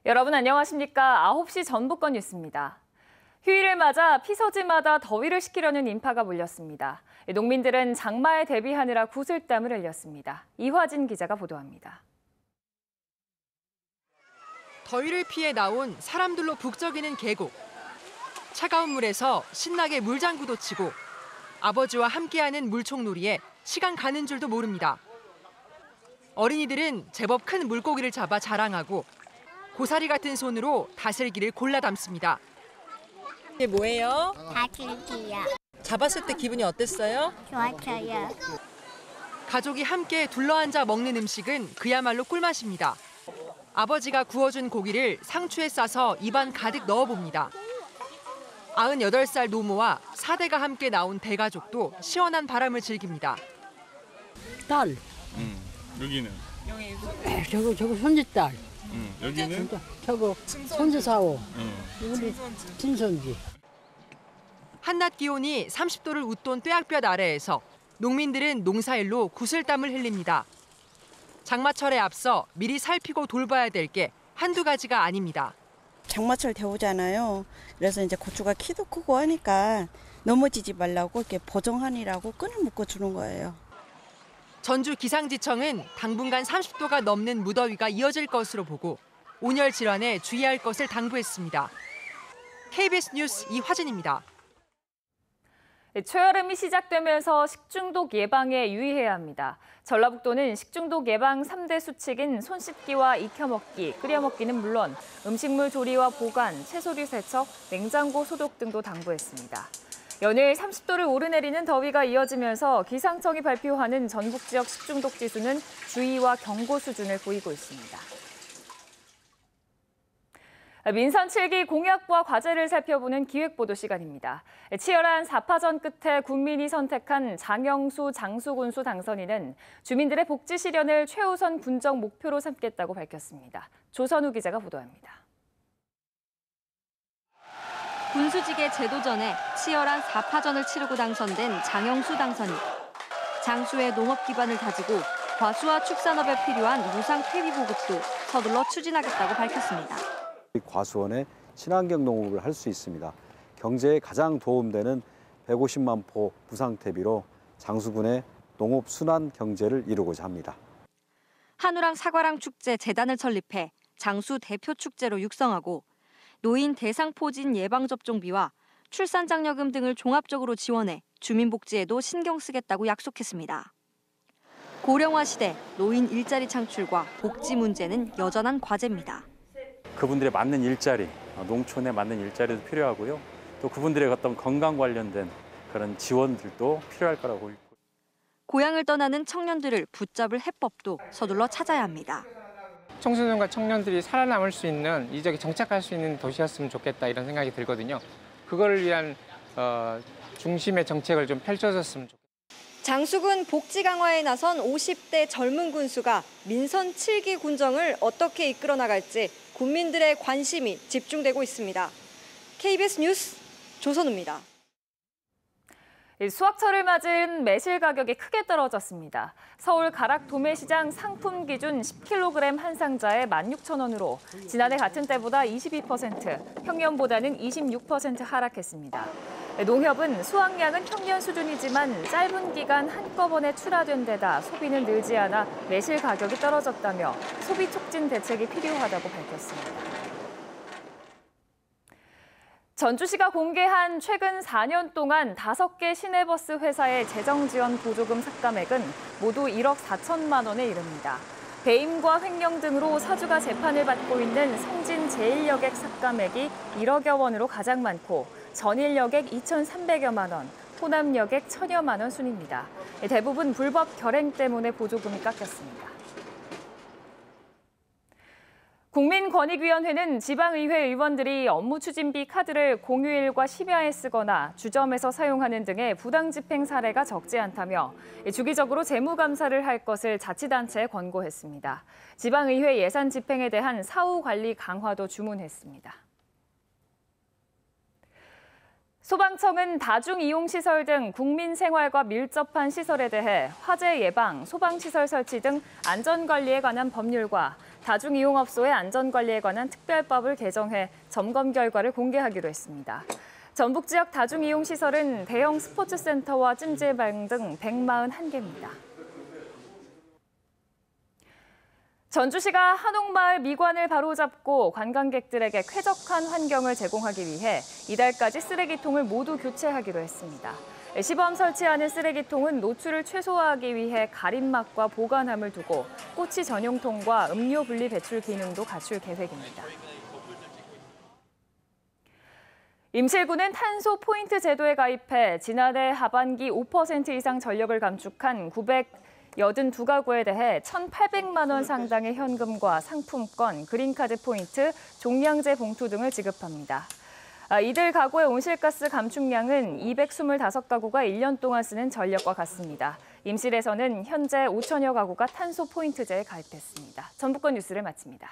여러분 안녕하십니까? 9시 전북권 뉴스입니다. 휴일을 맞아 피서지마다 더위를 식히려는 인파가 몰렸습니다. 농민들은 장마에 대비하느라 구슬땀을 흘렸습니다. 이화진 기자가 보도합니다. 더위를 피해 나온 사람들로 북적이는 계곡. 차가운 물에서 신나게 물장구도 치고 아버지와 함께하는 물총놀이에 시간 가는 줄도 모릅니다. 어린이들은 제법 큰 물고기를 잡아 자랑하고 고사리 같은 손으로 다슬기를 골라 담습니다. 이게 뭐예요? 다슬기요. 잡았을 때 기분이 어땠어요? 좋았어요. 가족이 함께 둘러앉아 먹는 음식은 그야말로 꿀맛입니다. 아버지가 구워준 고기를 상추에 싸서 입안 가득 넣어봅니다. 98살 노모와 4대가 함께 나온 대가족도 시원한 바람을 즐깁니다. 딸. 여기는? 저거 손주딸. 여기는? 저거 손주사오. 우리 친손지. 한낮 기온이 30도를 웃돈 뙤약볕 아래에서 농민들은 농사일로 구슬땀을 흘립니다. 장마철에 앞서 미리 살피고 돌봐야 될 게 한두 가지가 아닙니다. 장마철 되오잖아요. 그래서 이제 고추가 키도 크고 하니까 넘어지지 말라고 이렇게 보정하니라고 끈을 묶어 주는 거예요. 전주 기상지청은 당분간 30도가 넘는 무더위가 이어질 것으로 보고 온열 질환에 주의할 것을 당부했습니다. KBS 뉴스 이화진입니다. 초여름이 시작되면서 식중독 예방에 유의해야 합니다. 전라북도는 식중독 예방 3대 수칙인 손 씻기와 익혀먹기, 끓여먹기는 물론 음식물 조리와 보관, 채소류 세척, 냉장고 소독 등도 당부했습니다. 연일 30도를 오르내리는 더위가 이어지면서 기상청이 발표하는 전북 지역 식중독 지수는 주의와 경고 수준을 보이고 있습니다. 민선 7기 공약과 과제를 살펴보는 기획보도 시간입니다. 치열한 4파전 끝에 국민이 선택한 장영수 장수군수 당선인은 주민들의 복지 실현을 최우선 군정 목표로 삼겠다고 밝혔습니다. 조선우 기자가 보도합니다. 군수직의 재도전에 치열한 4파전을 치르고 당선된 장영수 당선인. 장수의 농업 기반을 다지고 과수와 축산업에 필요한 무상 퇴비 보급도 서둘러 추진하겠다고 밝혔습니다. 과수원에 친환경 농업을 할 수 있습니다. 경제에 가장 도움되는 150만 포 무상 퇴비로 장수군의 농업 순환 경제를 이루고자 합니다. 한우랑 사과랑 축제 재단을 설립해 장수 대표 축제로 육성하고 노인 대상포진 예방접종비와 출산장려금 등을 종합적으로 지원해 주민복지에도 신경 쓰겠다고 약속했습니다. 고령화 시대 노인 일자리 창출과 복지 문제는 여전한 과제입니다. 그분들의 맞는 일자리, 농촌에 맞는 일자리도 필요하고요. 또 그분들의 어떤 건강 관련된 그런 지원들도 필요할 거라고. 고향을 떠나는 청년들을 붙잡을 해법도 서둘러 찾아야 합니다. 청소년과 청년들이 살아남을 수 있는 이적에 정착할 수 있는 도시였으면 좋겠다 이런 생각이 들거든요. 그걸 위한 중심의 정책을 좀 펼쳐줬으면 좋겠습니다. 장수군 복지 강화에 나선 50대 젊은 군수가 민선 7기 군정을 어떻게 이끌어 나갈지 국민들의 관심이 집중되고 있습니다. KBS 뉴스 조선우입니다. 수확철을 맞은 매실 가격이 크게 떨어졌습니다. 서울 가락 도매시장 상품 기준 10kg 한 상자에 16,000원으로 지난해 같은 때보다 22%, 평년보다는 26% 하락했습니다. 농협은 수확량은 평년 수준이지만 짧은 기간 한꺼번에 출하된 데다 소비는 늘지 않아 매실 가격이 떨어졌다며 소비 촉진 대책이 필요하다고 밝혔습니다. 전주시가 공개한 최근 4년 동안 5개 시내버스 회사의 재정지원 보조금 삭감액은 모두 1억 4천만 원에 이릅니다. 배임과 횡령 등으로 사주가 재판을 받고 있는 성진제일여객 삭감액이 1억여 원으로 가장 많고 전일여객 2,300여만 원, 호남여객 1,000여만 원 순입니다. 대부분 불법 결행 때문에 보조금이 깎였습니다. 국민권익위원회는 지방의회 의원들이 업무 추진비 카드를 공휴일과 심야에 쓰거나 주점에서 사용하는 등의 부당집행 사례가 적지 않다며 주기적으로 재무감사를 할 것을 자치단체에 권고했습니다. 지방의회 예산 집행에 대한 사후 관리 강화도 주문했습니다. 소방청은 다중이용시설 등 국민 생활과 밀접한 시설에 대해 화재 예방, 소방시설 설치 등 안전관리에 관한 법률과 다중이용업소의 안전관리에 관한 특별법을 개정해 점검 결과를 공개하기로 했습니다. 전북 지역 다중이용시설은 대형 스포츠센터와 찜질방 등 141개입니다. 전주시가 한옥마을 미관을 바로잡고 관광객들에게 쾌적한 환경을 제공하기 위해 이달까지 쓰레기통을 모두 교체하기로 했습니다. 시범 설치하는 쓰레기통은 노출을 최소화하기 위해 가림막과 보관함을 두고 꼬치 전용통과 음료 분리 배출 기능도 갖출 계획입니다. 임실군은 탄소 포인트 제도에 가입해 지난해 하반기 5% 이상 전력을 감축한 982가구에 대해 1,800만 원 상당의 현금과 상품권, 그린카드 포인트, 종량제 봉투 등을 지급합니다. 이들 가구의 온실가스 감축량은 225가구가 1년 동안 쓰는 전력과 같습니다. 임실에서는 현재 5천여 가구가 탄소 포인트제에 가입했습니다. 전북권 뉴스를 마칩니다.